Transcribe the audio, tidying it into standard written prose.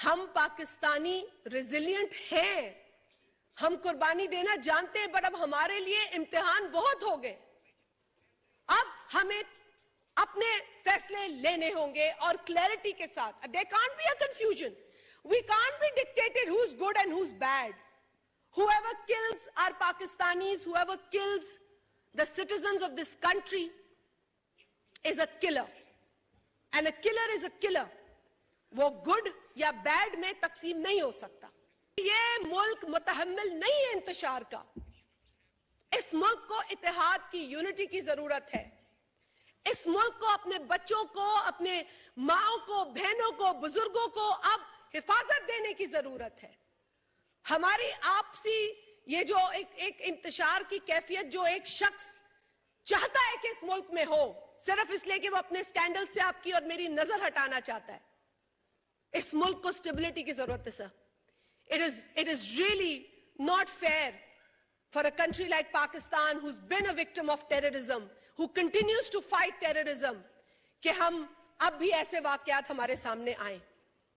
ہم پاکستانی ریزیلینٹ ہیں, ہم قربانی دینا جانتے ہیں, بٹ اب ہمارے لیے امتحان بہت ہو گئے. اب ہمیں اپنے فیصلے لینے ہوں گے اور کلیئرٹی کے ساتھ. There can't be a confusion. We can't be dictated who's good and who's bad. Whoever kills our Pakistanis, whoever kills the citizens of this country is a killer. And a killer is a killer. وہ good یا bed میں تقسیم نہیں ہو سکتا. یہ ملک متحمل نہیں ہے انتشار کا. اس ملک کو اتحاد کی, یونٹی کی ضرورت ہے. اس ملک کو اپنے بچوں کو, اپنے ماؤں کو, بہنوں کو, بزرگوں کو اب حفاظت دینے کی ضرورت ہے. ہماری آپسی یہ جو ایک انتشار کی کیفیت جو ایک شخص چاہتا ہے کہ اس ملک میں ہو, صرف اس لیے کہ وہ اپنے سکینڈل سے آپ کی اور میری نظر ہٹانا چاہتا ہے. اس ملک کو سٹیبلٹی کی ضرورت ہے سر. It is really not fair for a country like Pakistan who's been a victim of terrorism, who continues to fight terrorism, کہ ہم اب بھی ایسے واقعات ہمارے سامنے آئیں.